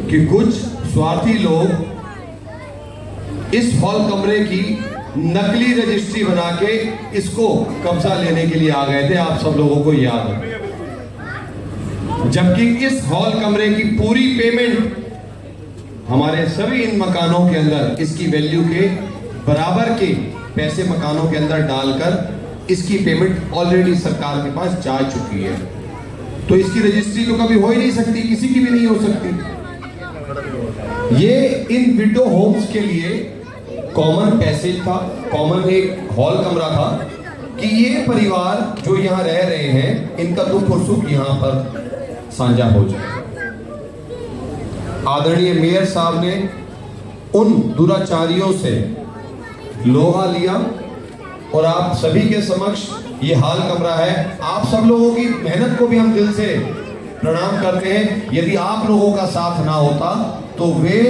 कि कुछ स्वार्थी लोग इस हॉल कमरे की नकली रजिस्ट्री बना के इसको कब्जा लेने के लिए आ गए थे, आप सब लोगों को याद है। जबकि इस हॉल कमरे की पूरी पेमेंट हमारे सभी इन मकानों के अंदर इसकी वैल्यू के बराबर के पैसे मकानों के अंदर डालकर इसकी पेमेंट ऑलरेडी सरकार के पास जा चुकी है। तो इसकी रजिस्ट्री तो कभी हो ही नहीं सकती, किसी की भी नहीं हो सकती। ये इन विडो होम्स के लिए कॉमन पैसेज था, कॉमन एक हॉल कमरा था कि ये परिवार जो यहाँ रह रहे हैं इनका दुख और सुख यहाँ पर साझा हो जाए। आदरणीय मेयर साहब ने उन दुराचारियों से लोहा लिया और आप सभी के समक्ष ये हाल कमरा है। आप सब लोगों की मेहनत को भी हम दिल से प्रणाम करते हैं। यदि आप लोगों का साथ ना होता तो वे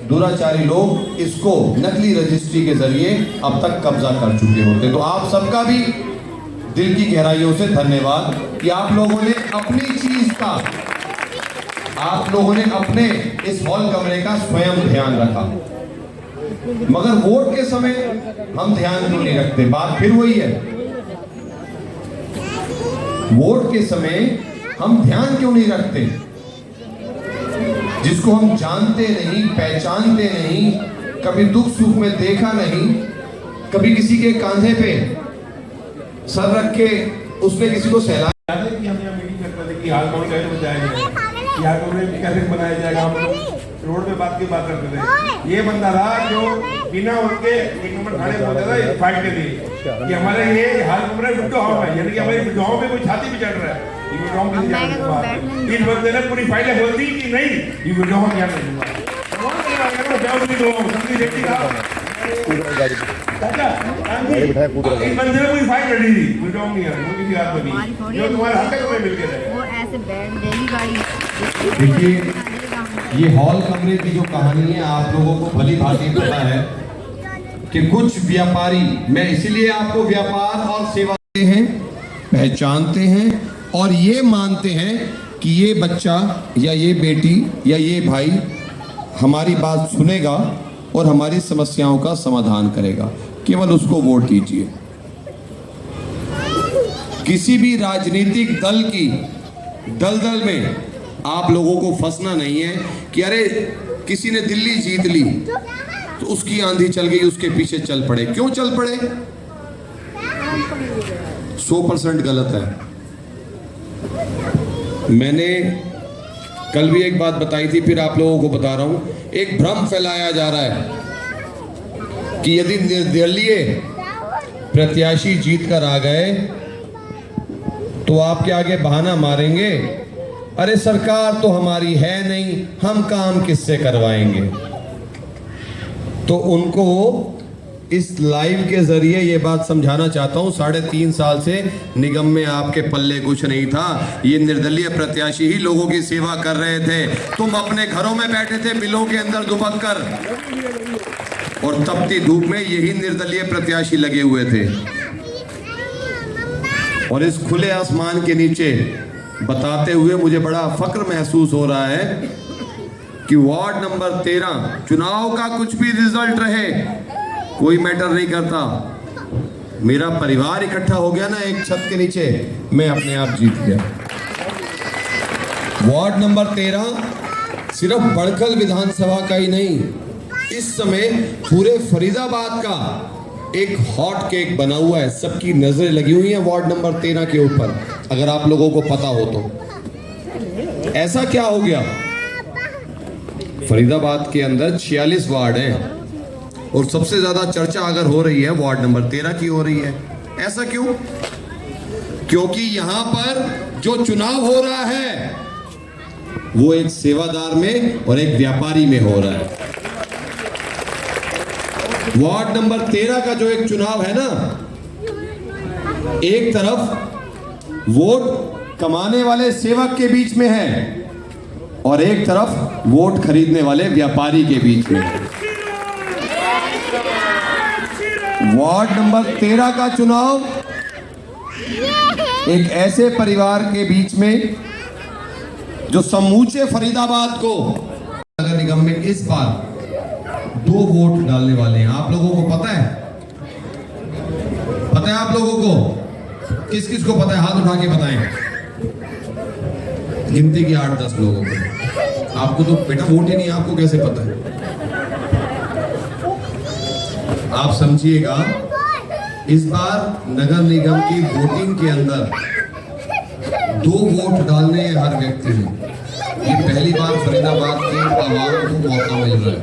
दुराचारी लोग इसको नकली रजिस्ट्री के जरिए अब तक कब्जा कर चुके होते। तो आप सबका भी दिल की गहराइयों से धन्यवाद कि आप लोगों ने अपनी चीज का, आप लोगों ने अपने इस हॉल कमरे का स्वयं ध्यान रखा। मगर वोट के समय हम ध्यान क्यों नहीं रखते? बात फिर वही है, वोट के समय हम ध्यान क्यों नहीं रखते? जिसको हम जानते नहीं, पहचानते नहीं, कभी दुख सुख में देखा नहीं, कभी किसी के कांधे पे सर रख के उसने किसी को सहलाया कि हम यहाँ मीटिंग करते थे कि हाल कौन कैसे बचाएंगे, यहाँ कौन कैसे बनाया जाएगा। हम लोग रोड पे बात करते थे। ये बंदा रहा जो बिना उनके एक नंबर थाने पहुंचा था फाइट के लिए कि हमारे ये हाल कमरा विडो होम है, यानी कि हमारी विडोओं पे कोई छाती भी चढ़ रहा है। इस बंदे ने पूरी फाइलें खोल दी कि नहीं ये विडो होम क्या नहीं हुआ। बंदे ने पूरी फाइल लड़ी थी, विडो होम नहीं है, वो किसी बात में नहीं, जो तुम्हारे हक में मिल गए वो ऐसे बैठ डेली गाड़ी। देखिए ये हॉल कमरे की जो कहानी है आप लोगों को भली भांति पता है कि कुछ व्यापारी, मैं इसीलिए आपको व्यापार और सेवा हैं, पहचानते हैं और ये मानते हैं कि ये बच्चा या ये बेटी या ये भाई हमारी बात सुनेगा और हमारी समस्याओं का समाधान करेगा, केवल उसको वोट दीजिए। किसी भी राजनीतिक दल की दलदल में आप लोगों को फंसना नहीं है कि अरे किसी ने दिल्ली जीत ली तो उसकी आंधी चल गई, उसके पीछे चल पड़े। क्यों चल पड़े? 100% गलत है। मैंने कल भी एक बात बताई थी, फिर आप लोगों को बता रहा हूं। एक भ्रम फैलाया जा रहा है कि यदि निर्दलीय प्रत्याशी जीत कर आ गए तो आपके आगे बहाना मारेंगे, अरे सरकार तो हमारी है नहीं, हम काम किससे करवाएंगे। तो उनको इस लाइव के जरिए ये बात समझाना चाहता हूं, 3.5 साल से निगम में आपके पल्ले कुछ नहीं था। ये निर्दलीय प्रत्याशी ही लोगों की सेवा कर रहे थे। तुम अपने घरों में बैठे थे मिलों के अंदर दुबक कर, और तपती धूप में यही निर्दलीय प्रत्याशी लगे हुए थे। और इस खुले आसमान के नीचे बताते हुए मुझे बड़ा फक्र महसूस हो रहा है कि वार्ड नंबर 13 चुनाव का कुछ भी रिजल्ट रहे, कोई मैटर नहीं करता, मेरा परिवार इकट्ठा हो गया ना एक छत के नीचे, मैं अपने आप जीत गया। वार्ड नंबर 13 सिर्फ बड़खल विधानसभा का ही नहीं, इस समय पूरे फरीदाबाद का एक हॉट केक बना हुआ है। सबकी नजरें लगी हुई हैं वार्ड नंबर 13 के ऊपर, अगर आप लोगों को पता हो तो। ऐसा क्या हो गया? फरीदाबाद के अंदर 46 वार्ड हैं और सबसे ज्यादा चर्चा अगर हो रही है वार्ड नंबर 13 की हो रही है। ऐसा क्यों? क्योंकि यहां पर जो चुनाव हो रहा है वो एक सेवादार में और एक व्यापारी में हो रहा है। वार्ड नंबर 13 का जो एक चुनाव है ना, एक तरफ वोट कमाने वाले सेवक के बीच में है और एक तरफ वोट खरीदने वाले व्यापारी के बीच में है। वार्ड नंबर 13 का चुनाव एक ऐसे परिवार के बीच में जो समूचे फरीदाबाद को नगर निगम में इस बार 2 वोट डालने वाले हैं। आप लोगों को पता है? पता है आप लोगों को? किस किस को पता है? हाथ उठा के बताएं। गिनती की 8-10 लोगों को। आपको तो बेटा वोट ही नहीं, आपको कैसे पता है? आप समझिएगा, इस बार नगर निगम की वोटिंग के अंदर 2 वोट डालने हैं हर व्यक्ति ने। ये पहली बार फरीदाबाद के आवाम को मौका मिल रहा है।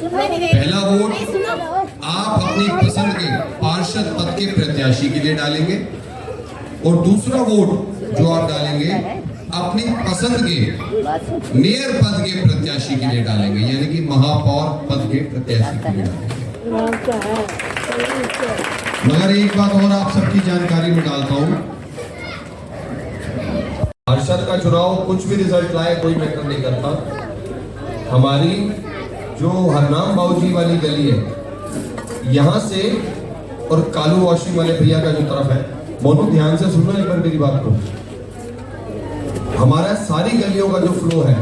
पहला वोट आप अपनी पसंद के पार्षद पद के प्रत्याशी के लिए डालेंगे और दूसरा वोट जो आप डालेंगे अपनी पसंद के मेयर पद के प्रत्याशी के लिए डालेंगे, यानी कि महापौर पद के प्रत्याशी के लिए डालेंगे। मगर एक बात और आप सबकी जानकारी में डालता हूं, पार्षद का चुनाव कुछ भी रिजल्ट लाए कोई मैटर नहीं करता। हमारी जो हरनाम बाबूजी वाली गली है, यहां से और कालू वॉशिंग वाले भैया का जो तरफ है, दोनों ध्यान से सुनना एक बार मेरी बात को। हमारा सारी गलियों का जो फ्लो है,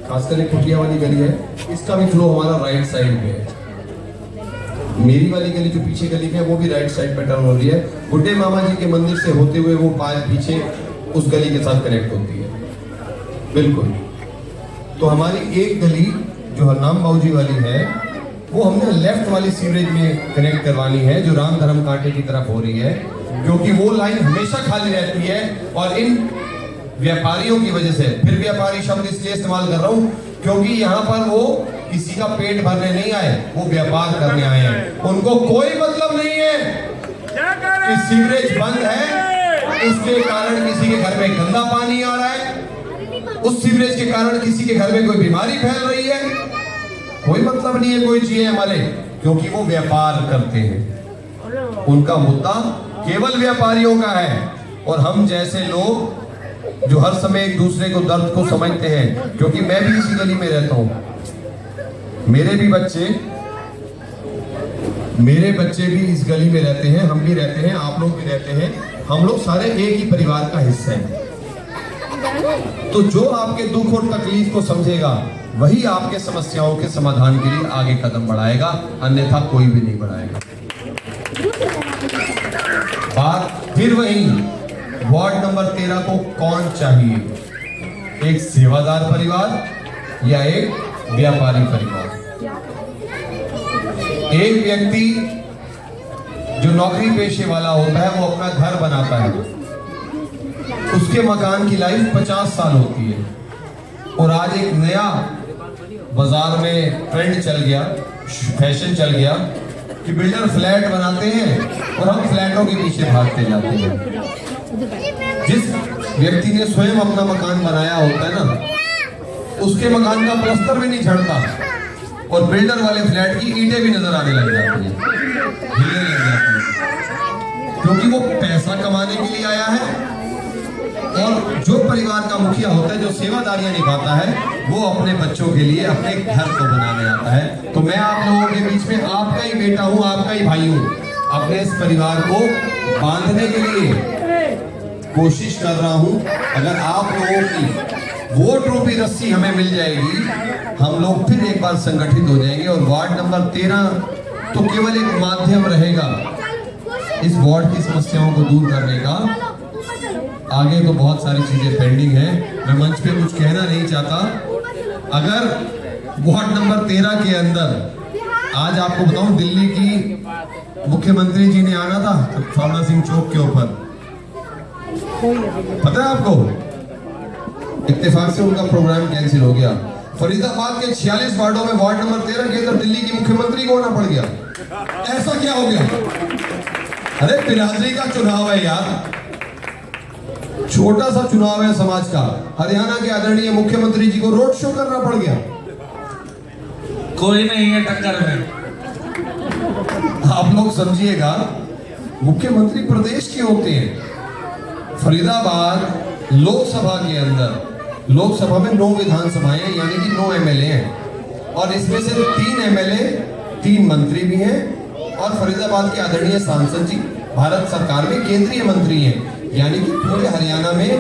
खासकर एक कुटिया वाली गली है, इसका भी फ्लो हमारा राइट साइड पे है। मेरी वाली गली जो पीछे गली में है वो भी राइट साइड पे टर्न हो रही है। बुड्ढे मामा जी के मंदिर से होते हुए वो पीछे उस गली के साथ कनेक्ट होती है। बिल्कुल। तो हमारी एक गली जो हरनाम बाबूजी वाली है, वो हमने लेफ्ट वाली सीवरेज में कनेक्ट करवानी है, जो राम धर्म कांटे की तरफ हो रही है, क्योंकि वो लाइन हमेशा खाली रहती है। और इन व्यापारियों की वजह से, फिर व्यापारी शब्द इसलिए इस्तेमाल कर रहा हूं क्योंकि यहाँ पर वो किसी का पेट भरने नहीं आए, वो व्यापार करने आए हैं। उनको कोई मतलब नहीं है कि सीवरेज बंद है, उसके कारण किसी के घर में गंदा पानी आ रहा है, उस सीवरेज के कारण किसी के घर में कोई बीमारी फैल रही है। कोई मतलब नहीं है कोई चीज हमारे, क्योंकि वो व्यापार करते हैं। उनका मुद्दा केवल व्यापारियों का है। और हम जैसे लोग जो हर समय एक दूसरे को दर्द को समझते हैं, क्योंकि मैं भी इसी गली में रहता हूं, मेरे बच्चे भी इस गली में रहते हैं, हम भी रहते हैं, आप लोग भी रहते हैं। हम लोग सारे एक ही परिवार का हिस्सा हैं। तो जो आपके दुख और तकलीफ को समझेगा वही आपके समस्याओं के समाधान के लिए आगे कदम बढ़ाएगा, अन्यथा कोई भी नहीं बढ़ाएगा। बात फिर वही, वार्ड नंबर 13 को कौन चाहिए? एक सेवादार परिवार या एक व्यापारी परिवार? एक व्यक्ति जो नौकरी पेशे वाला होता है वो अपना घर बनाता है, उसके मकान की लाइफ 50 साल होती है। और आज एक नया बाजार में ट्रेंड चल गया, फैशन चल गया कि बिल्डर फ्लैट बनाते हैं और हम फ्लैटों के पीछे भागते जाते हैं। जिस व्यक्ति ने स्वयं अपना मकान बनाया होता है ना, उसके मकान का प्लास्टर भी नहीं झड़ता और बिल्डर वाले फ्लैट की ईंटें भी नजर आने लग जाती हैं, हिलने लग जाती हैं, क्योंकि वो पैसा कमाने के लिए आया है। और जो परिवार का मुखिया होता है, जो सेवादारियां निभाता है, वो अपने बच्चों के लिए अपने घर को बनाने आता है। तो मैं आप लोगों के बीच में आपका ही बेटा हूं, आपका ही भाई हूं, अपने इस परिवार को बांधने के लिए कोशिश कर रहा हूं। अगर आप लोगों की वोट रूपी रस्सी हमें मिल जाएगी, हम लोग फिर एक बार संगठित हो जाएंगे। और वार्ड नंबर 13 तो केवल एक माध्यम रहेगा इस वार्ड की समस्याओं को दूर करने का। आगे तो बहुत सारी चीजें पेंडिंग है, मैं मंच पे कुछ कहना नहीं चाहता। अगर वार्ड नंबर 13 के अंदर आज आपको बताऊं, दिल्ली की मुख्यमंत्री जी ने आना था शारदा सिंह चौक के ऊपर, पता है आपको? इत्तेफाक से उनका प्रोग्राम कैंसिल हो गया। फरीदाबाद के 46 वार्डों में वार्ड नंबर 13 के अंदर दिल्ली की मुख्यमंत्री को आना पड़ गया। ऐसा क्या हो गया? अरे बिरादरी का चुनाव है यार, छोटा सा चुनाव है समाज का। हरियाणा के आदरणीय मुख्यमंत्री जी को रोड शो करना पड़ गया। कोई नहीं है टक्कर में। आप लोग समझिएगा, मुख्यमंत्री प्रदेश के होते हैं। फरीदाबाद लोकसभा के अंदर, लोकसभा में 9 विधानसभाएं हैं, यानी कि 9 एमएलए हैं, और इसमें से 3 एमएलए 3 मंत्री भी हैं। और फरीदाबाद के आदरणीय सांसद जी भारत सरकार में केंद्रीय मंत्री हैं, यानी कि पूरे हरियाणा में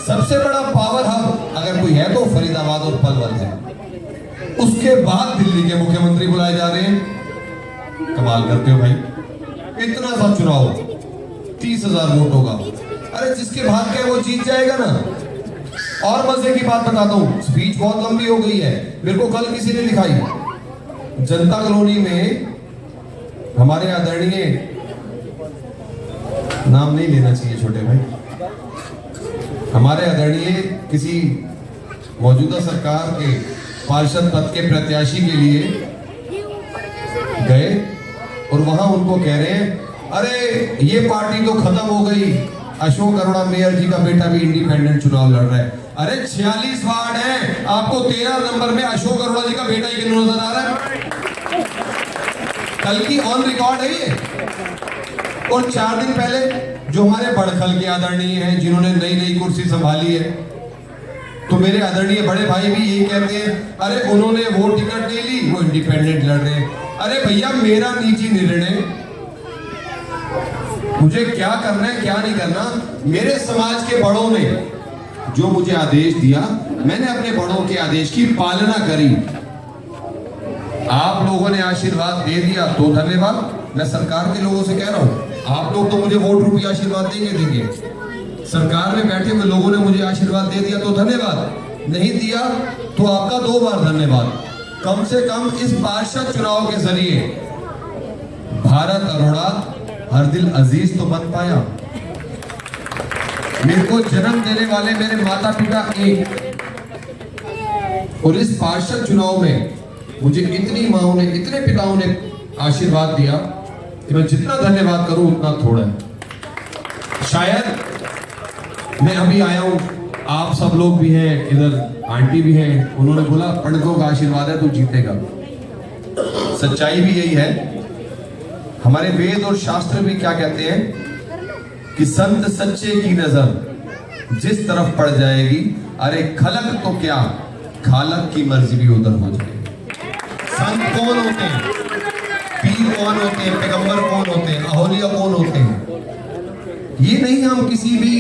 सबसे बड़ा पावर हब अगर कोई है तो फरीदाबाद और पलवल है। उसके बाद दिल्ली के मुख्यमंत्री बुलाए जा रहे हैं। कमाल करते हो भाई, इतना सा चुनाव 30,000 वोट होगा। अरे जिसके भाग्य है वो जीत जाएगा ना। और मजे की बात बताता हूं, स्पीच बहुत लंबी हो गई है, मेरे को कल किसी ने दिखाई। जनता कॉलोनी में हमारे आदरणीय, नाम नहीं लेना चाहिए छोटे भाई, हमारे आदरणीय किसी मौजूदा सरकार के पार्षद पद के प्रत्याशी के लिए गए और वहां उनको कह रहे हैं, अरे ये पार्टी तो खत्म हो गई, अशोक अरोड़ा मेयर जी का बेटा भी इंडिपेंडेंट चुनाव लड़ रहा है। अरे 46 वार्ड है, आपको 13 नंबर में अशोक अरोड़ा जी का बेटा ही क्यों नजर आ रहा है? कल की ऑन रिकॉर्ड है ये। और 4 दिन पहले जो हमारे बड़खल के आदरणीय हैं, जिन्होंने नई नई कुर्सी संभाली है, तो मेरे आदरणीय बड़े भाई भी यही कहते हैं, अरे उन्होंने वो टिकट नहीं ली, वो इंडिपेंडेंट लड़ रहे हैं। अरे भैया, मेरा निजी निर्णय, मुझे क्या करना है क्या नहीं करना, मेरे समाज के बड़ों ने जो मुझे आदेश दिया, मैंने अपने बड़ों के आदेश की पालना करी। आप लोगों ने आशीर्वाद दे दिया तो धन्यवाद। मैं सरकार के लोगों से कह रहा हूं, आप लोग तो मुझे वोट रूपी आशीर्वाद देंगे। सरकार में बैठे हुए लोगों ने मुझे आशीर्वाद दे दिया तो धन्यवाद, नहीं दिया तो आपका 2 बार धन्यवाद। कम से कम इस पार्षद चुनाव के जरिए भारत अरोड़ा हर दिल अजीज तो बन पाया। मेरे को जन्म देने वाले मेरे माता पिता एक, और इस पार्षद चुनाव में मुझे इतनी माओं ने, इतने पिताओं ने आशीर्वाद दिया कि मैं जितना धन्यवाद करूं उतना थोड़ा है। शायद मैं अभी आया हूं, आप सब लोग भी हैं इधर, आंटी भी हैं, उन्होंने बोला पंडितों का आशीर्वाद है तो जीतेगा। सच्चाई भी यही है। हमारे वेद और शास्त्र भी क्या कहते हैं कि संत सच्चे की नजर जिस तरफ पड़ जाएगी, अरे खलक तो क्या, खालक की मर्जी भी उधर हो जाएगी। संत कौन होते हैं, पीर कौन होते हैं, पैगंबर कौन होते हैं, अहोलिया कौन होते हैं, ये नहीं हम किसी भी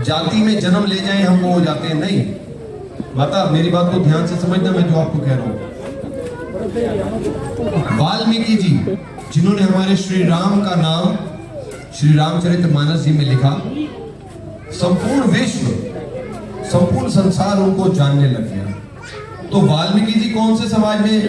जाति में जन्म ले जाएं हम वो हो जाते हैं, नहीं। माता मेरी बात को ध्यान से समझना, मैं जो आपको कह रहा हूं। वाल्मीकि जी, जिन्होंने हमारे श्री राम का नाम श्री रामचरितमानस जी में लिखा, संपूर्ण विश्व, संपूर्ण संसार उनको जानने लग गया। तो वाल्मीकि जी कौन से समाज में